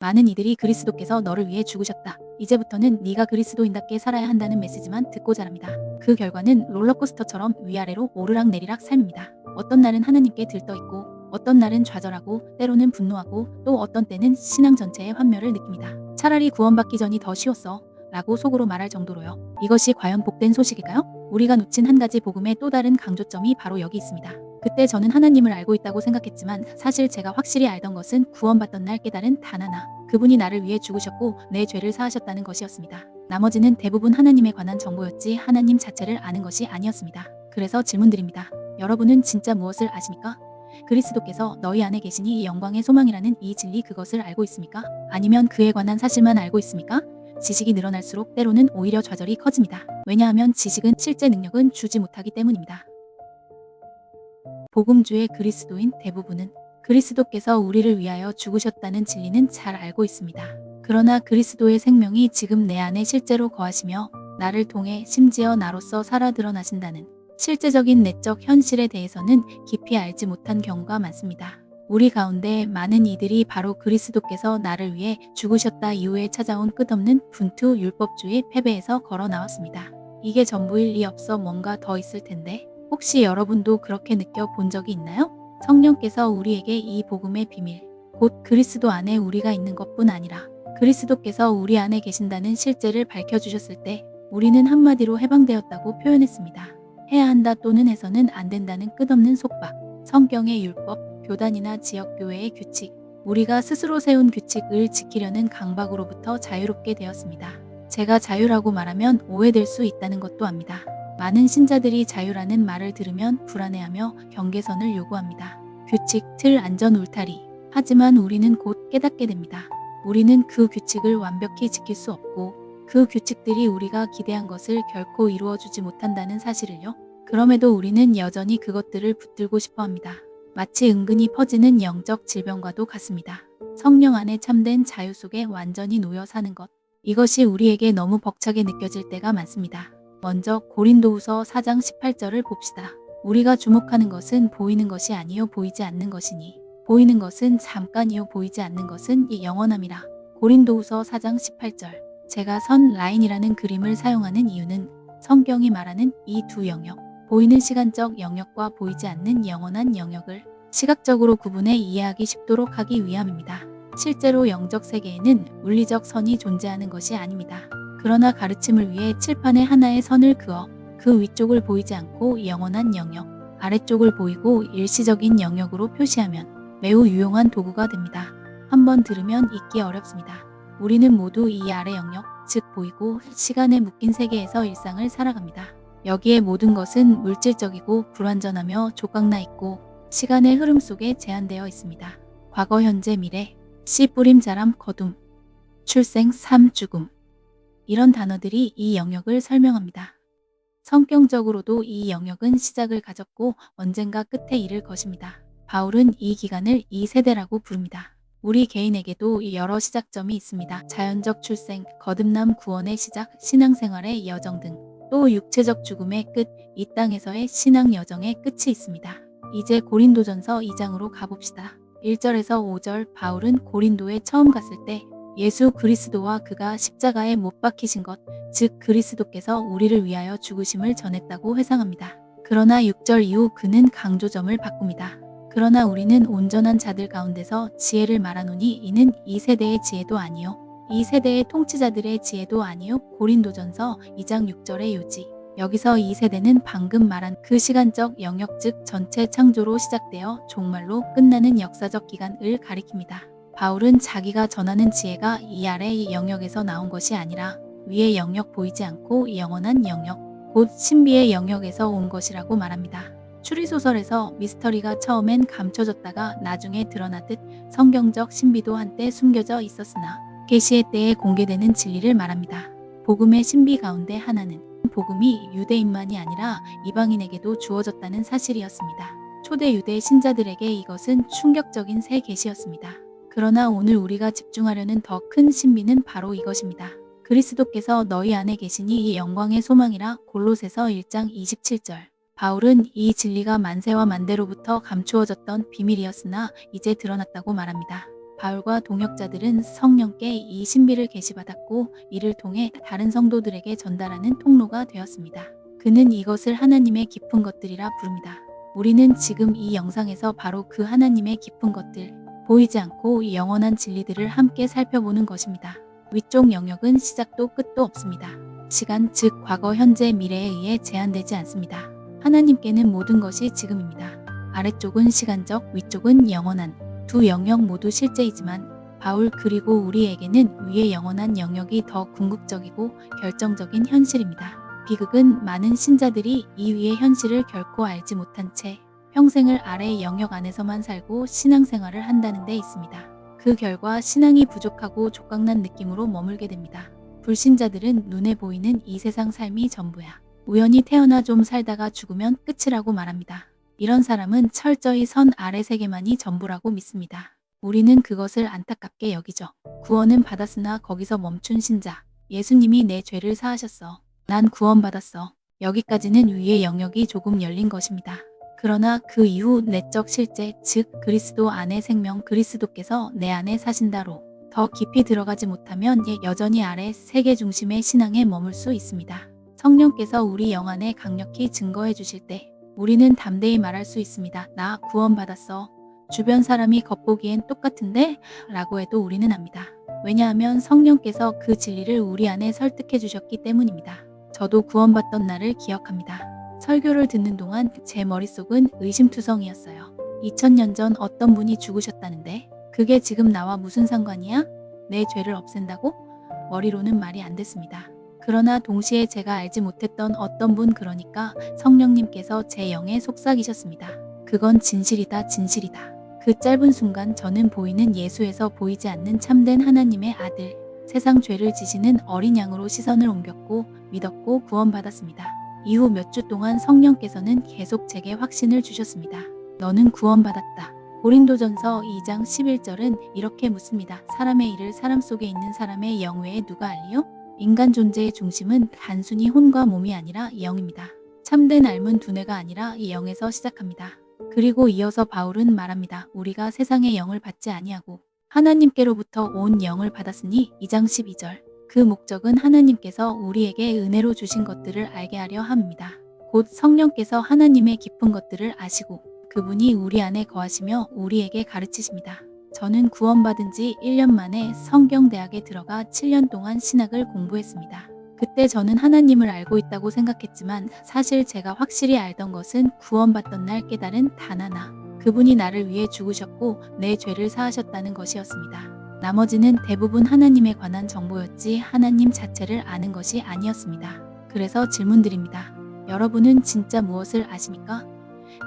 많은 이들이 그리스도께서 너를 위해 죽으셨다. 이제부터는 네가 그리스도인답게 살아야 한다는 메시지만 듣고 자랍니다. 그 결과는 롤러코스터처럼 위아래로 오르락내리락 삶입니다. 어떤 날은 하나님께 들떠있고 어떤 날은 좌절하고 때로는 분노하고 또 어떤 때는 신앙 전체의 환멸을 느낍니다. 차라리 구원받기 전이 더 쉬웠어 라고 속으로 말할 정도로요. 이것이 과연 복된 소식일까요? 우리가 놓친 한 가지 복음의 또 다른 강조점이 바로 여기 있습니다. 그때 저는 하나님을 알고 있다고 생각했지만 사실 제가 확실히 알던 것은 구원받던 날 깨달은 단 하나, 그분이 나를 위해 죽으셨고 내 죄를 사하셨다는 것이었습니다. 나머지는 대부분 하나님에 관한 정보였지 하나님 자체를 아는 것이 아니었습니다. 그래서 질문드립니다. 여러분은 진짜 무엇을 아십니까? 그리스도께서 너희 안에 계시니 영광의 소망이라는 이 진리, 그것을 알고 있습니까? 아니면 그에 관한 사실만 알고 있습니까? 지식이 늘어날수록 때로는 오히려 좌절이 커집니다. 왜냐하면 지식은 실제 능력은 주지 못하기 때문입니다. 복음주의 그리스도인 대부분은 그리스도께서 우리를 위하여 죽으셨다는 진리는 잘 알고 있습니다. 그러나 그리스도의 생명이 지금 내 안에 실제로 거하시며 나를 통해 심지어 나로서 살아 드러나신다는 실제적인 내적 현실에 대해서는 깊이 알지 못한 경우가 많습니다. 우리 가운데 많은 이들이 바로 그리스도께서 나를 위해 죽으셨다 이후에 찾아온 끝없는 분투 율법주의 패배에서 걸어 나왔습니다. 이게 전부일 리 없어 뭔가 더 있을 텐데 혹시 여러분도 그렇게 느껴본 적이 있나요? 성령께서 우리에게 이 복음의 비밀, 곧 그리스도 안에 우리가 있는 것뿐 아니라 그리스도께서 우리 안에 계신다는 실제를 밝혀주셨을 때 우리는 한마디로 해방되었다고 표현했습니다. 해야 한다 또는 해서는 안 된다는 끝없는 속박, 성경의 율법, 교단이나 지역교회의 규칙, 우리가 스스로 세운 규칙을 지키려는 강박으로부터 자유롭게 되었습니다. 제가 자유라고 말하면 오해될 수 있다는 것도 압니다. 많은 신자들이 자유라는 말을 들으면 불안해하며 경계선을 요구합니다. 규칙, 틀, 안전, 울타리. 하지만 우리는 곧 깨닫게 됩니다. 우리는 그 규칙을 완벽히 지킬 수 없고 그 규칙들이 우리가 기대한 것을 결코 이루어주지 못한다는 사실을요. 그럼에도 우리는 여전히 그것들을 붙들고 싶어 합니다. 마치 은근히 퍼지는 영적 질병과도 같습니다. 성령 안에 참된 자유 속에 완전히 놓여 사는 것. 이것이 우리에게 너무 벅차게 느껴질 때가 많습니다. 먼저 고린도후서 4장 18절을 봅시다. 우리가 주목하는 것은 보이는 것이 아니요 보이지 않는 것이니 보이는 것은 잠깐이요 보이지 않는 것은 영원함이라. 고린도후서 4장 18절. 제가 선 라인이라는 그림을 사용하는 이유는 성경이 말하는 이 두 영역, 보이는 시간적 영역과 보이지 않는 영원한 영역을 시각적으로 구분해 이해하기 쉽도록 하기 위함입니다. 실제로 영적 세계에는 물리적 선이 존재하는 것이 아닙니다. 그러나 가르침을 위해 칠판에 하나의 선을 그어 그 위쪽을 보이지 않고 영원한 영역, 아래쪽을 보이고 일시적인 영역으로 표시하면 매우 유용한 도구가 됩니다. 한번 들으면 잊기 어렵습니다. 우리는 모두 이 아래 영역, 즉 보이고 시간에 묶인 세계에서 일상을 살아갑니다. 여기에 모든 것은 물질적이고 불완전하며 조각나 있고 시간의 흐름 속에 제한되어 있습니다. 과거, 현재, 미래, 씨 뿌림, 자람, 거둠, 출생, 삶, 죽음. 이런 단어들이 이 영역을 설명합니다. 성경적으로도 이 영역은 시작을 가졌고 언젠가 끝에 이를 것입니다. 바울은 이 기간을 이 세대라고 부릅니다. 우리 개인에게도 여러 시작점이 있습니다. 자연적 출생, 거듭남, 구원의 시작, 신앙생활의 여정 등 또 육체적 죽음의 끝, 이 땅에서의 신앙 여정의 끝이 있습니다. 이제 고린도전서 2장으로 가봅시다. 1절에서 5절. 바울은 고린도에 처음 갔을 때 예수 그리스도와 그가 십자가에 못 박히신 것, 즉 그리스도께서 우리를 위하여 죽으심을 전했다고 회상합니다. 그러나 6절 이후 그는 강조점을 바꿉니다. 그러나 우리는 온전한 자들 가운데서 지혜를 말하노니 이는 이 세대의 지혜도 아니요 이 세대의 통치자들의 지혜도 아니요. 고린도전서 2장 6절의 요지. 여기서 이 세대는 방금 말한 그 시간적 영역, 즉 전체 창조로 시작되어 종말로 끝나는 역사적 기간을 가리킵니다. 바울은 자기가 전하는 지혜가 이 아래의 영역에서 나온 것이 아니라 위의 영역, 보이지 않고 영원한 영역, 곧 신비의 영역에서 온 것이라고 말합니다. 추리소설에서 미스터리가 처음엔 감춰졌다가 나중에 드러나듯 성경적 신비도 한때 숨겨져 있었으나 계시의 때에 공개되는 진리를 말합니다. 복음의 신비 가운데 하나는 복음이 유대인만이 아니라 이방인에게도 주어졌다는 사실이었습니다. 초대 유대 신자들에게 이것은 충격적인 새 계시였습니다. 그러나 오늘 우리가 집중하려는 더 큰 신비는 바로 이것입니다. 그리스도께서 너희 안에 계시니 이 영광의 소망이라. 골로새서 1장 27절. 바울은 이 진리가 만세와 만대로부터 감추어졌던 비밀이었으나 이제 드러났다고 말합니다. 바울과 동역자들은 성령께 이 신비를 계시받았고 이를 통해 다른 성도들에게 전달하는 통로가 되었습니다. 그는 이것을 하나님의 깊은 것들이라 부릅니다. 우리는 지금 이 영상에서 바로 그 하나님의 깊은 것들, 보이지 않고 영원한 진리들을 함께 살펴보는 것입니다. 위쪽 영역은 시작도 끝도 없습니다. 시간, 즉 과거, 현재, 미래에 의해 제한되지 않습니다. 하나님께는 모든 것이 지금입니다. 아래쪽은 시간적, 위쪽은 영원한. 두 영역 모두 실제이지만 바울 그리고 우리에게는 위의 영원한 영역이 더 궁극적이고 결정적인 현실입니다. 비극은 많은 신자들이 이 위의 현실을 결코 알지 못한 채 평생을 아래의 영역 안에서만 살고 신앙생활을 한다는 데 있습니다. 그 결과 신앙이 부족하고 족강난 느낌으로 머물게 됩니다. 불신자들은 눈에 보이는 이 세상 삶이 전부야. 우연히 태어나 좀 살다가 죽으면 끝이라고 말합니다. 이런 사람은 철저히 선 아래 세계만이 전부라고 믿습니다. 우리는 그것을 안타깝게 여기죠. 구원은 받았으나 거기서 멈춘 신자. 예수님이 내 죄를 사하셨어. 난 구원받았어. 여기까지는 위의 영역이 조금 열린 것입니다. 그러나 그 이후 내적 실제, 즉 그리스도 안의 생명, 그리스도께서 내 안에 사신다로 더 깊이 들어가지 못하면 여전히 아래 세계 중심의 신앙에 머물 수 있습니다. 성령께서 우리 영 안에 강력히 증거해 주실 때 우리는 담대히 말할 수 있습니다. 나 구원받았어. 주변 사람이 겉보기엔 똑같은데? 라고 해도 우리는 압니다. 왜냐하면 성령께서 그 진리를 우리 안에 설득해 주셨기 때문입니다. 저도 구원받던 날을 기억합니다. 설교를 듣는 동안 제 머릿속은 의심투성이었어요. 2000년 전 어떤 분이 죽으셨다는데 그게 지금 나와 무슨 상관이야? 내 죄를 없앤다고? 머리로는 말이 안 됐습니다. 그러나 동시에 제가 알지 못했던 어떤 분, 그러니까 성령님께서 제 영에 속삭이셨습니다. 그건 진실이다, 진실이다. 그 짧은 순간 저는 보이는 예수에서 보이지 않는 참된 하나님의 아들, 세상 죄를 지시는 어린 양으로 시선을 옮겼고 믿었고 구원받았습니다. 이후 몇 주 동안 성령께서는 계속 제게 확신을 주셨습니다. 너는 구원받았다. 고린도전서 2장 11절은 이렇게 묻습니다. 사람의 일을 사람 속에 있는 사람의 영 외에 누가 알리요? 인간 존재의 중심은 단순히 혼과 몸이 아니라 영입니다. 참된 삶은 두뇌가 아니라 이 영에서 시작합니다. 그리고 이어서 바울은 말합니다. 우리가 세상의 영을 받지 아니하고 하나님께로부터 온 영을 받았으니 2장 12절. 그 목적은 하나님께서 우리에게 은혜로 주신 것들을 알게 하려 함입니다. 곧 성령께서 하나님의 깊은 것들을 아시고 그분이 우리 안에 거하시며 우리에게 가르치십니다. 저는 구원받은 지 1년 만에 성경대학에 들어가 7년 동안 신학을 공부했습니다. 그때 저는 하나님을 알고 있다고 생각했지만 사실 제가 확실히 알던 것은 구원받던 날 깨달은 단 하나. 그분이 나를 위해 죽으셨고 내 죄를 사하셨다는 것이었습니다. 나머지는 대부분 하나님에 관한 정보였지 하나님 자체를 아는 것이 아니었습니다. 그래서 질문드립니다. 여러분은 진짜 무엇을 아십니까?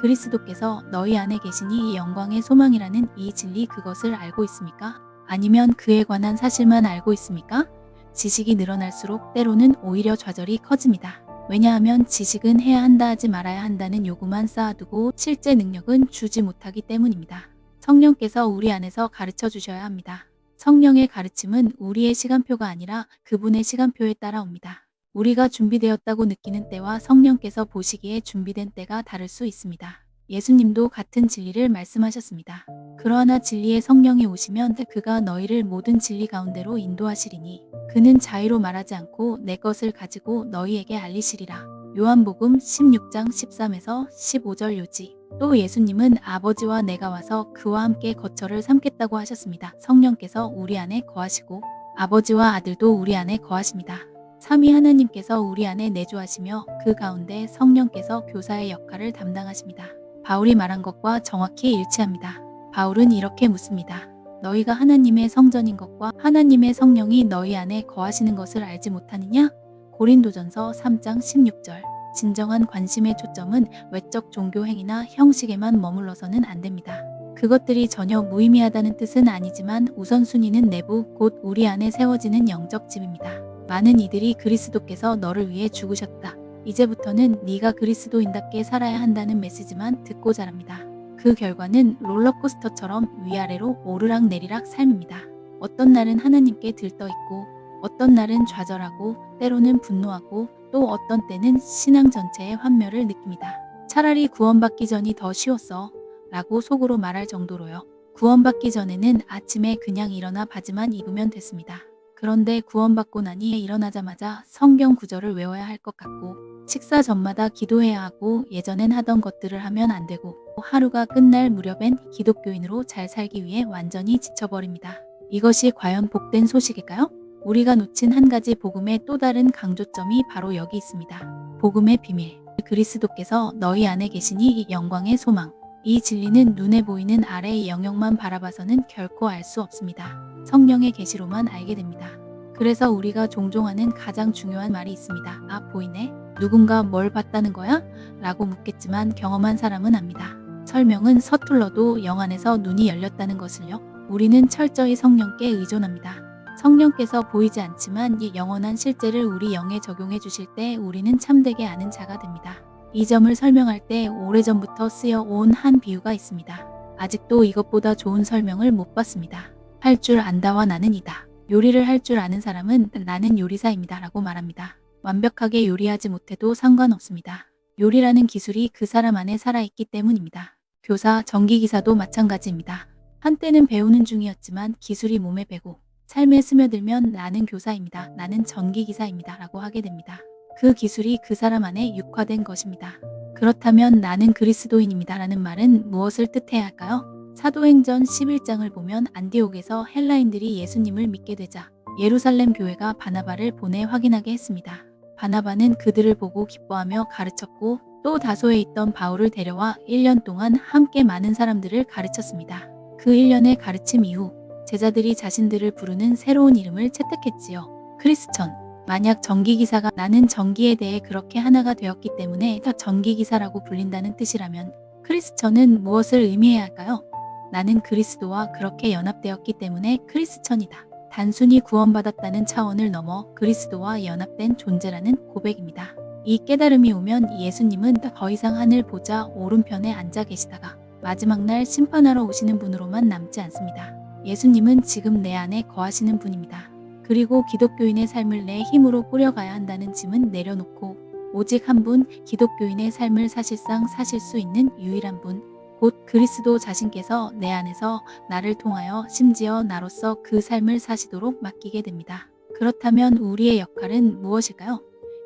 그리스도께서 너희 안에 계시니 이 영광의 소망이라는 이 진리, 그것을 알고 있습니까? 아니면 그에 관한 사실만 알고 있습니까? 지식이 늘어날수록 때로는 오히려 좌절이 커집니다. 왜냐하면 지식은 해야 한다 하지 말아야 한다는 요구만 쌓아두고 실제 능력은 주지 못하기 때문입니다. 성령께서 우리 안에서 가르쳐 주셔야 합니다. 성령의 가르침은 우리의 시간표가 아니라 그분의 시간표에 따라옵니다. 우리가 준비되었다고 느끼는 때와 성령께서 보시기에 준비된 때가 다를 수 있습니다. 예수님도 같은 진리를 말씀하셨습니다. 그러나 진리의 성령이 오시면 그가 너희를 모든 진리 가운데로 인도하시리니 그는 자의로 말하지 않고 내 것을 가지고 너희에게 알리시리라. 요한복음 16장 13에서 15절 요지. 또 예수님은 아버지와 내가 와서 그와 함께 거처를 삼겠다고 하셨습니다. 성령께서 우리 안에 거하시고 아버지와 아들도 우리 안에 거하십니다. 삼위 하나님께서 우리 안에 내주하시며 그 가운데 성령께서 교사의 역할을 담당하십니다. 바울이 말한 것과 정확히 일치합니다. 바울은 이렇게 묻습니다. 너희가 하나님의 성전인 것과 하나님의 성령이 너희 안에 거하시는 것을 알지 못하느냐? 고린도전서 3장 16절. 진정한 관심의 초점은 외적 종교 행위나 형식에만 머물러서는 안 됩니다. 그것들이 전혀 무의미하다는 뜻은 아니지만 우선순위는 내부, 곧 우리 안에 세워지는 영적 집입니다. 많은 이들이 그리스도께서 너를 위해 죽으셨다. 이제부터는 네가 그리스도인답게 살아야 한다는 메시지만 듣고 자랍니다. 그 결과는 롤러코스터처럼 위아래로 오르락 내리락 삶입니다. 어떤 날은 하나님께 들떠있고 어떤 날은 좌절하고 때로는 분노하고 또 어떤 때는 신앙 전체의 환멸을 느낍니다. 차라리 구원받기 전이 더 쉬웠어 라고 속으로 말할 정도로요. 구원받기 전에는 아침에 그냥 일어나 바지만 입으면 됐습니다. 그런데 구원받고 나니 일어나자마자 성경 구절을 외워야 할 것 같고 식사 전마다 기도해야 하고 예전엔 하던 것들을 하면 안 되고 하루가 끝날 무렵엔 기독교인으로 잘 살기 위해 완전히 지쳐버립니다. 이것이 과연 복된 소식일까요? 우리가 놓친 한 가지 복음의 또 다른 강조점이 바로 여기 있습니다. 복음의 비밀. 그리스도께서 너희 안에 계시니 이 영광의 소망. 이 진리는 눈에 보이는 아래의 영역만 바라봐서는 결코 알 수 없습니다. 성령의 계시로만 알게 됩니다. 그래서 우리가 종종 하는 가장 중요한 말이 있습니다. 아, 보이네? 누군가 뭘 봤다는 거야? 라고 묻겠지만 경험한 사람은 압니다. 설명은 서툴러도 영 안에서 눈이 열렸다는 것을요. 우리는 철저히 성령께 의존합니다. 성령께서 보이지 않지만 이 영원한 실제를 우리 영에 적용해 주실 때 우리는 참되게 아는 자가 됩니다. 이 점을 설명할 때 오래전부터 쓰여 온 한 비유가 있습니다. 아직도 이것보다 좋은 설명을 못 봤습니다. 할 줄 안다와 나는 이다. 요리를 할 줄 아는 사람은 나는 요리사입니다 라고 말합니다. 완벽하게 요리하지 못해도 상관없습니다. 요리라는 기술이 그 사람 안에 살아있기 때문입니다. 교사, 전기기사도 마찬가지입니다. 한때는 배우는 중이었지만 기술이 몸에 배고 삶에 스며들면 나는 교사입니다. 나는 전기기사입니다. 라고 하게 됩니다. 그 기술이 그 사람 안에 육화된 것입니다. 그렇다면 나는 그리스도인입니다. 라는 말은 무엇을 뜻해야 할까요? 사도행전 11장을 보면 안디옥에서 헬라인들이 예수님을 믿게 되자 예루살렘 교회가 바나바를 보내 확인하게 했습니다. 바나바는 그들을 보고 기뻐하며 가르쳤고 또 다소에 있던 바울을 데려와 1년 동안 함께 많은 사람들을 가르쳤습니다. 그 1년의 가르침 이후 제자들이 자신들을 부르는 새로운 이름을 채택했지요. 크리스천. 만약 전기기사가 나는 전기에 대해 그렇게 하나가 되었기 때문에 다 전기기사라고 불린다는 뜻이라면 크리스천은 무엇을 의미해야 할까요? 나는 그리스도와 그렇게 연합되었기 때문에 크리스천이다. 단순히 구원받았다는 차원을 넘어 그리스도와 연합된 존재라는 고백입니다. 이 깨달음이 오면 예수님은 더 이상 하늘 보좌 오른편에 앉아 계시다가 마지막 날 심판하러 오시는 분으로만 남지 않습니다. 예수님은 지금 내 안에 거하시는 분입니다. 그리고 기독교인의 삶을 내 힘으로 꾸려가야 한다는 짐은 내려놓고 오직 한 분, 기독교인의 삶을 사실상 사실 수 있는 유일한 분, 곧 그리스도 자신께서 내 안에서 나를 통하여 심지어 나로서 그 삶을 사시도록 맡기게 됩니다. 그렇다면 우리의 역할은 무엇일까요?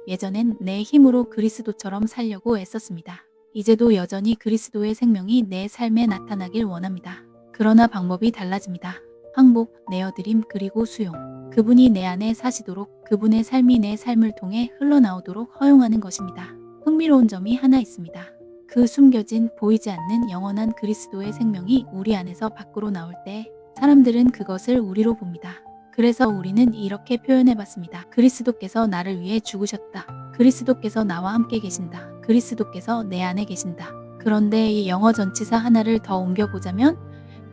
예전엔 내 힘으로 그리스도처럼 살려고 애썼습니다. 이제도 여전히 그리스도의 생명이 내 삶에 나타나길 원합니다. 그러나 방법이 달라집니다. 항복, 내어드림, 그리고 수용. 그분이 내 안에 사시도록 그분의 삶이 내 삶을 통해 흘러나오도록 허용하는 것입니다. 흥미로운 점이 하나 있습니다. 그 숨겨진 보이지 않는 영원한 그리스도의 생명이 우리 안에서 밖으로 나올 때 사람들은 그것을 우리로 봅니다. 그래서 우리는 이렇게 표현해봤습니다. 그리스도께서 나를 위해 죽으셨다. 그리스도께서 나와 함께 계신다. 그리스도께서 내 안에 계신다. 그런데 이 영어 전치사 하나를 더 옮겨보자면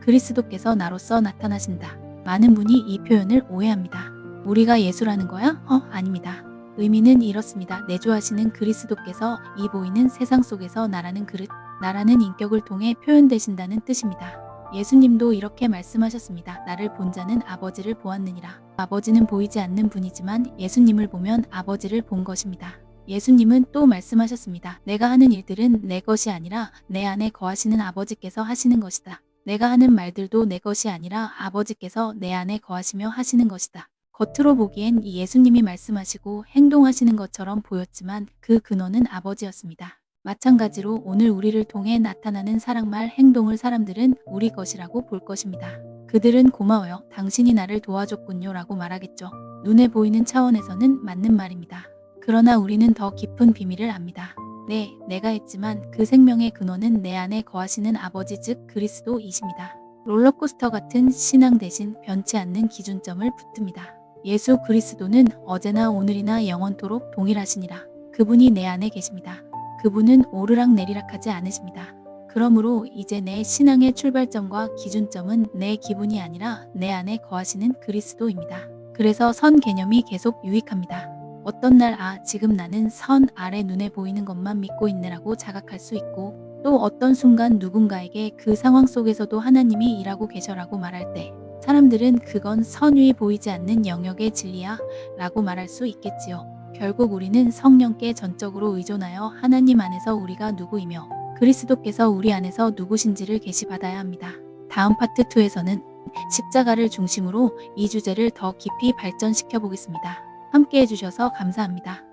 그리스도께서 나로서 나타나신다. 많은 분이 이 표현을 오해합니다. 우리가 예수라는 거야? 아닙니다. 의미는 이렇습니다. 내주하시는 그리스도께서 이 보이는 세상 속에서 나라는 그릇, 나라는 인격을 통해 표현되신다는 뜻입니다. 예수님도 이렇게 말씀하셨습니다. 나를 본 자는 아버지를 보았느니라. 아버지는 보이지 않는 분이지만 예수님을 보면 아버지를 본 것입니다. 예수님은 또 말씀하셨습니다. 내가 하는 일들은 내 것이 아니라 내 안에 거하시는 아버지께서 하시는 것이다. 내가 하는 말들도 내 것이 아니라 아버지께서 내 안에 거하시며 하시는 것이다. 겉으로 보기엔 예수님이 말씀하시고 행동하시는 것처럼 보였지만 그 근원은 아버지였습니다. 마찬가지로 오늘 우리를 통해 나타나는 사랑말 행동을 사람들은 우리 것이라고 볼 것입니다. 그들은 고마워요. 당신이 나를 도와줬군요 라고 말하겠죠. 눈에 보이는 차원에서는 맞는 말입니다. 그러나 우리는 더 깊은 비밀을 압니다. 네, 내가 했지만 그 생명의 근원은 내 안에 거하시는 아버지 즉 그리스도이십니다. 롤러코스터 같은 신앙 대신 변치 않는 기준점을 붙듭니다. 예수 그리스도는 어제나 오늘이나 영원토록 동일하시니라. 그분이 내 안에 계십니다. 그분은 오르락내리락하지 않으십니다. 그러므로 이제 내 신앙의 출발점과 기준점은 내 기분이 아니라 내 안에 거하시는 그리스도입니다. 그래서 선 개념이 계속 유익합니다. 어떤 날 지금 나는 선 아래 눈에 보이는 것만 믿고 있네라고 자각할 수 있고 또 어떤 순간 누군가에게 그 상황 속에서도 하나님이 일하고 계셔라고 말할 때 사람들은 그건 선 위 보이지 않는 영역의 진리야 라고 말할 수 있겠지요. 결국 우리는 성령께 전적으로 의존하여 하나님 안에서 우리가 누구이며 그리스도께서 우리 안에서 누구신지를 계시받아야 합니다. 다음 파트 2에서는 십자가를 중심으로 이 주제를 더 깊이 발전시켜 보겠습니다. 함께 해주셔서 감사합니다.